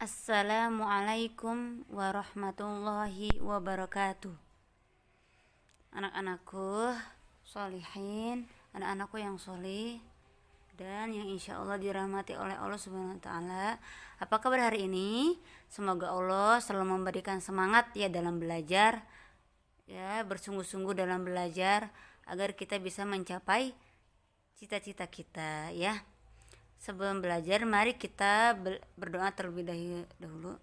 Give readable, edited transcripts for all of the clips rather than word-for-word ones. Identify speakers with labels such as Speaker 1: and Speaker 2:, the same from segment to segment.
Speaker 1: Assalamualaikum warahmatullahi wabarakatuh. Anak-anakku solihin, anak-anakku yang solih dan yang insya Allah dirahmati oleh Allah Subhanahu wa Ta'ala. Apa kabar hari ini? Semoga Allah selalu memberikan semangat ya dalam belajar, ya bersungguh-sungguh dalam belajar agar kita bisa mencapai cita-cita kita ya. Sebelum belajar, mari kita berdoa terlebih dahulu.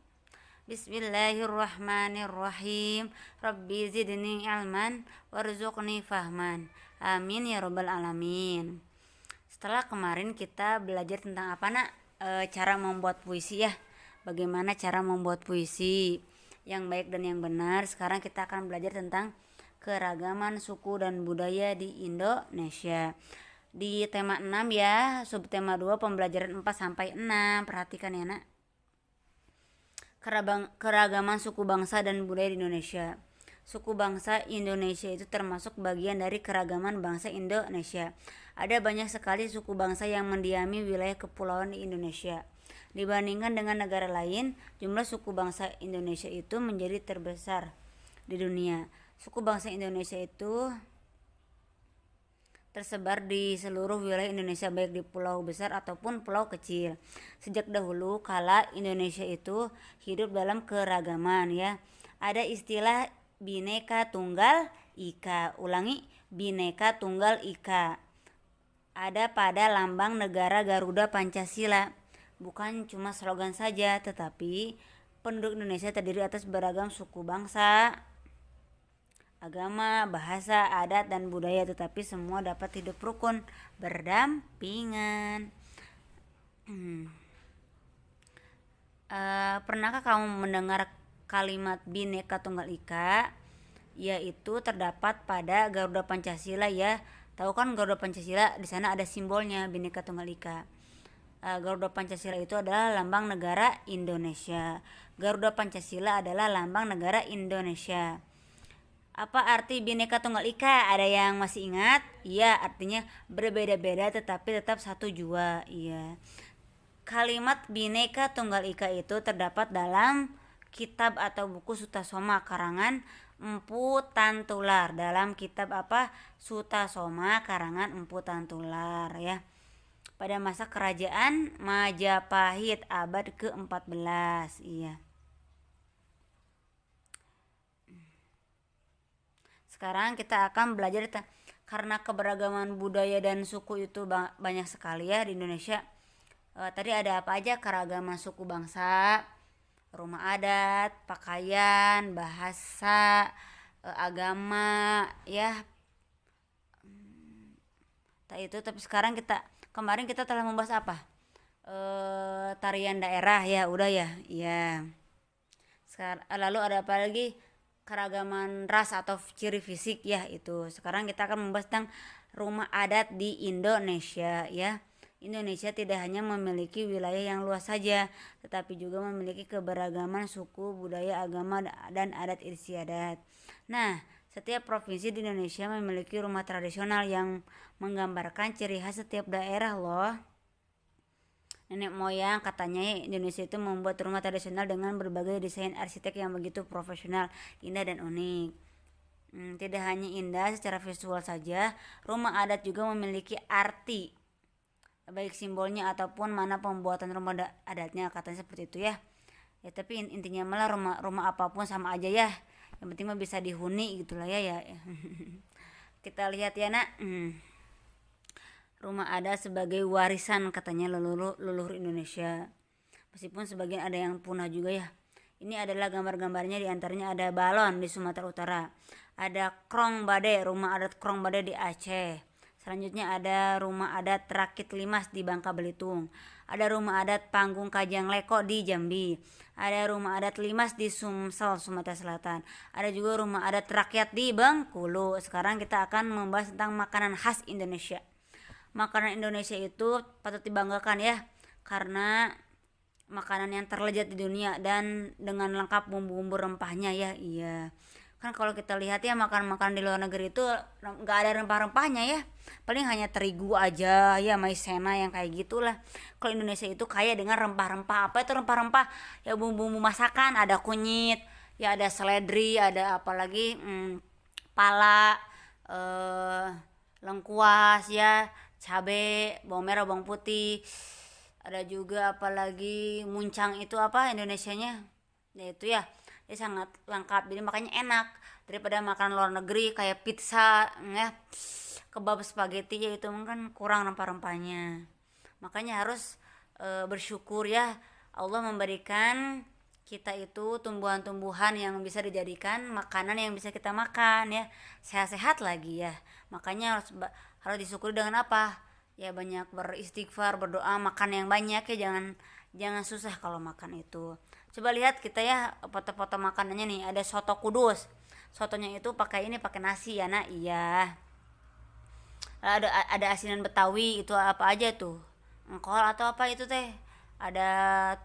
Speaker 1: Bismillahirrahmanirrahim. Rabbi zidni ilman warzuqni fahman. Amin ya robbal alamin. Setelah kemarin kita belajar tentang apa nak? Cara membuat puisi ya. Bagaimana cara membuat puisi yang baik dan yang benar. Sekarang kita akan belajar tentang keragaman suku dan budaya di Indonesia. Di tema 6 ya, subtema 2 pembelajaran 4 sampai 6. Perhatikan ya nak. Keragaman suku bangsa dan budaya di Indonesia. Suku bangsa Indonesia itu termasuk bagian dari keragaman bangsa Indonesia. Ada banyak sekali suku bangsa yang mendiami wilayah kepulauan di Indonesia. Dibandingkan dengan negara lain, jumlah suku bangsa Indonesia itu menjadi terbesar di dunia. Suku bangsa Indonesia itu tersebar di seluruh wilayah Indonesia, baik di pulau besar ataupun pulau kecil. Sejak dahulu kala Indonesia itu hidup dalam keragaman ya. Ada istilah Bhinneka Tunggal Ika. Ulangi, Bhinneka Tunggal Ika. Ada pada lambang negara Garuda Pancasila. Bukan cuma slogan saja, tetapi penduduk Indonesia terdiri atas beragam suku bangsa, agama, bahasa, adat, dan budaya, tetapi semua dapat hidup rukun berdampingan. Pernahkah kamu mendengar kalimat Bhinneka Tunggal Ika? Yaitu terdapat pada Garuda Pancasila ya. Tahu kan Garuda Pancasila, di sana ada simbolnya Bhinneka Tunggal Ika. Garuda Pancasila itu adalah lambang negara Indonesia. Garuda Pancasila adalah lambang negara Indonesia. Apa arti Bhinneka Tunggal Ika? Ada yang masih ingat? Iya, artinya berbeda-beda tetapi tetap satu jua. Iya. Kalimat Bhinneka Tunggal Ika itu terdapat dalam kitab atau buku Sutasoma karangan Empu Tantular. Dalam kitab apa? Sutasoma karangan Empu Tantular ya. Pada masa kerajaan Majapahit abad ke-14. Iya. Sekarang kita akan belajar karena keberagaman budaya dan suku itu banyak sekali ya di Indonesia. Tadi ada apa aja keragaman suku bangsa, rumah adat, pakaian, bahasa, agama ya. Itu tapi sekarang kemarin kita telah membahas apa? Tarian daerah ya, udah ya. Iya. Sekarang lalu ada apa lagi? Keragaman ras atau ciri fisik ya itu. Sekarang kita akan membahas tentang rumah adat di Indonesia ya. Indonesia tidak hanya memiliki wilayah yang luas saja, tetapi juga memiliki keberagaman suku, budaya, agama, dan adat istiadat. Nah, setiap provinsi di Indonesia memiliki rumah tradisional yang menggambarkan ciri khas setiap daerah loh. Nenek moyang katanya Indonesia itu membuat rumah tradisional dengan berbagai desain arsitek yang begitu profesional, indah dan unik. Tidak hanya indah secara visual saja, rumah adat juga memiliki arti, baik simbolnya ataupun mana pembuatan rumah adatnya, katanya seperti itu ya. Ya tapi intinya malah rumah apapun sama aja ya. Yang penting mah bisa dihuni gitulah ya. Kita lihat ya nak. Rumah adat sebagai warisan katanya leluhur Indonesia. Meskipun sebagian ada yang punah juga ya. Ini adalah gambar-gambarnya, diantaranya ada balon di Sumatera Utara. Ada Krong Bade, rumah adat Krong Bade di Aceh. Selanjutnya ada rumah adat Rakit Limas di Bangka Belitung. Ada rumah adat Panggung Kajang Leko di Jambi. Ada rumah adat Limas di Sumsel, Sumatera Selatan. Ada juga rumah adat rakyat di Bengkulu. Sekarang kita akan membahas tentang makanan khas Indonesia. Makanan Indonesia itu patut dibanggakan ya, karena makanan yang terlezat di dunia dan dengan lengkap bumbu-bumbu rempahnya ya. Iya. Kan kalau kita lihat ya makan-makan di luar negeri itu nggak ada rempah-rempahnya ya, paling hanya terigu aja ya, maizena yang kayak gitulah. Kalau Indonesia itu kaya dengan rempah-rempah. Apa itu rempah-rempah? Ya bumbu-bumbu masakan, ada kunyit, ya ada seledri, ada apalagi pala, eh, lengkuas ya, cabe, bawang merah, bawang putih, ada juga apalagi muncang, itu apa Indonesianya ya, itu ya, dia sangat lengkap, jadi makanya enak daripada makan luar negeri kayak pizza ya, kebab, spaghetti ya, itu kan kurang rempah-rempahnya. Makanya harus bersyukur ya, Allah memberikan kita itu tumbuhan-tumbuhan yang bisa dijadikan makanan yang bisa kita makan ya, sehat-sehat lagi ya. Makanya harus disyukuri dengan apa ya, banyak beristighfar, berdoa, makan yang banyak ya, jangan jangan susah kalau makan itu. Coba lihat kita ya foto-foto makanannya nih, ada soto kudus, sotonya itu pakai ini, pakai nasi ya nak, iya. Ada asinan Betawi, itu apa aja tuh, engkol atau apa itu teh, ada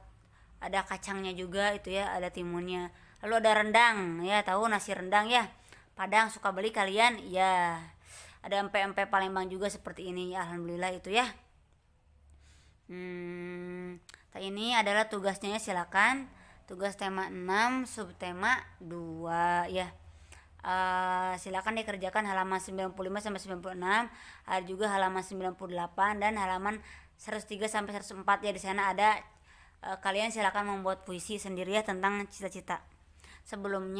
Speaker 1: kacangnya juga itu ya, ada timunnya. Lalu ada rendang ya, tahu nasi rendang ya, Padang suka beli kalian ya. Ada empe-empe Palembang juga seperti ini ya, alhamdulillah itu ya. Ini adalah tugasnya ya, silakan. Tugas tema 6 subtema 2 ya. Silakan dikerjakan halaman 95 sampai 96, ada juga halaman 98 dan halaman 103 sampai 104 ya. Di sana ada kalian silakan membuat puisi sendiri ya tentang cita-cita. Sebelum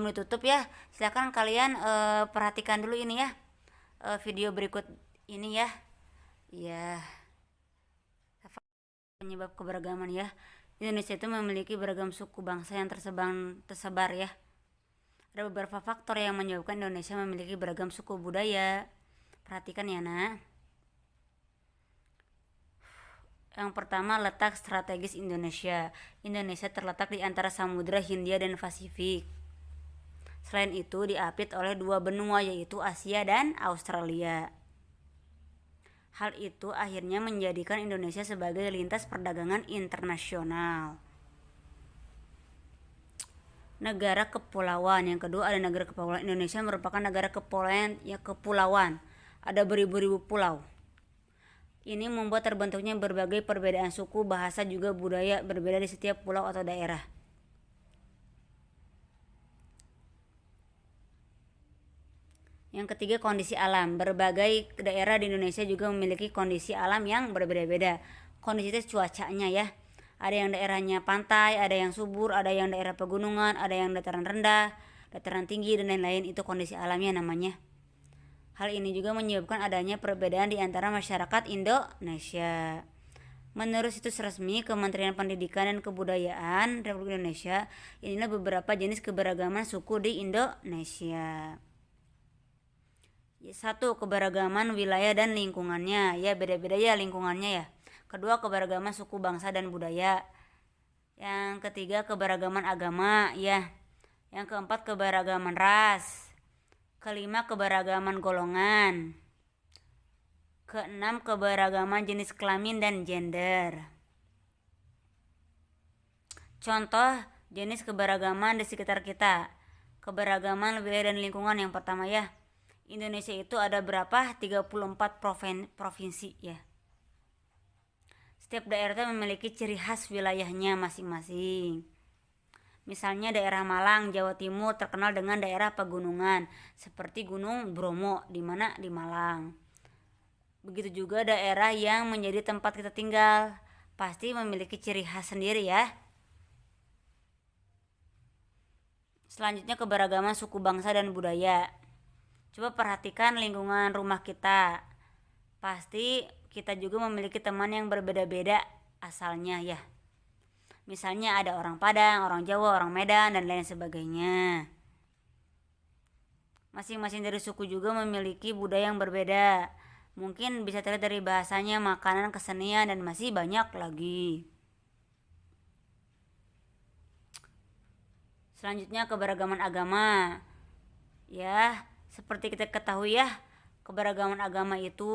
Speaker 1: ditutup ya, silakan kalian perhatikan dulu ini ya, video berikut ini ya. Ya, penyebab keberagaman ya. Indonesia itu memiliki beragam suku bangsa yang tersebar ya. Ada beberapa faktor yang menyebabkan Indonesia memiliki beragam suku budaya. Perhatikan ya nak. Yang pertama, letak strategis Indonesia. Indonesia terletak di antara Samudra Hindia dan Pasifik. Selain itu diapit oleh dua benua, yaitu Asia dan Australia. Hal itu akhirnya menjadikan Indonesia sebagai lintas perdagangan internasional. Negara kepulauan, yang kedua ada negara kepulauan. Indonesia merupakan negara kepulauan, ada beribu-ribu pulau. Ini membuat terbentuknya berbagai perbedaan suku, bahasa, juga budaya berbeda di setiap pulau atau daerah. Yang ketiga, kondisi alam. Berbagai daerah di Indonesia juga memiliki kondisi alam yang berbeda-beda. Kondisi itu cuacanya ya. Ada yang daerahnya pantai, ada yang subur, ada yang daerah pegunungan, ada yang dataran rendah, dataran tinggi, dan lain-lain. Itu kondisi alamnya namanya. Hal ini juga menyebabkan adanya perbedaan di antara masyarakat Indonesia. Menurut situs resmi Kementerian Pendidikan dan Kebudayaan Republik Indonesia, inilah beberapa jenis keberagaman suku di Indonesia. 1. Keberagaman wilayah dan lingkungannya, ya beda-beda ya lingkungannya ya. Kedua, keberagaman suku, bangsa, dan budaya. Yang ketiga, keberagaman agama ya. Yang keempat, keberagaman ras. Kelima, keberagaman golongan. Keenam, keberagaman jenis kelamin dan gender. Contoh jenis keberagaman di sekitar kita. Keberagaman wilayah dan lingkungan, yang pertama ya. Indonesia itu ada berapa? 34 provinsi ya. Setiap daerah memiliki ciri khas wilayahnya masing-masing. Misalnya daerah Malang, Jawa Timur terkenal dengan daerah pegunungan seperti Gunung Bromo, di mana di Malang. Begitu juga daerah yang menjadi tempat kita tinggal pasti memiliki ciri khas sendiri ya. Selanjutnya, keberagaman suku, bangsa, dan budaya. Coba perhatikan lingkungan rumah kita. Pasti kita juga memiliki teman yang berbeda-beda asalnya ya. Misalnya ada orang Padang, orang Jawa, orang Medan, dan lain sebagainya. Masing-masing dari suku juga memiliki budaya yang berbeda. Mungkin bisa terlihat dari bahasanya, makanan, kesenian, dan masih banyak lagi. Selanjutnya, keberagaman agama. Ya, seperti kita ketahui ya, keberagaman agama itu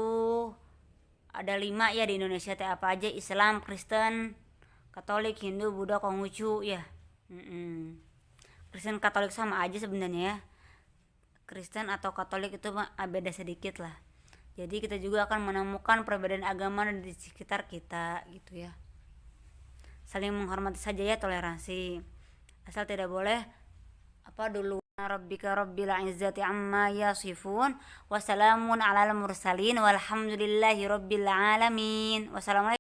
Speaker 1: ada 5 ya di Indonesia. Apa aja? Islam, Kristen, Katolik, Hindu, Buddha, Konghucu ya. Kristen Katolik sama aja sebenarnya ya. Kristen atau Katolik itu beda sedikit lah. Jadi kita juga akan menemukan perbedaan agama di sekitar kita gitu ya. Saling menghormati saja ya, toleransi. Asal tidak boleh dulu. Rabbika rabbil izzati amma yasifun, wassalamun alal mursalin, walhamdulillahi rabbil alamin. Wassalamualaikum.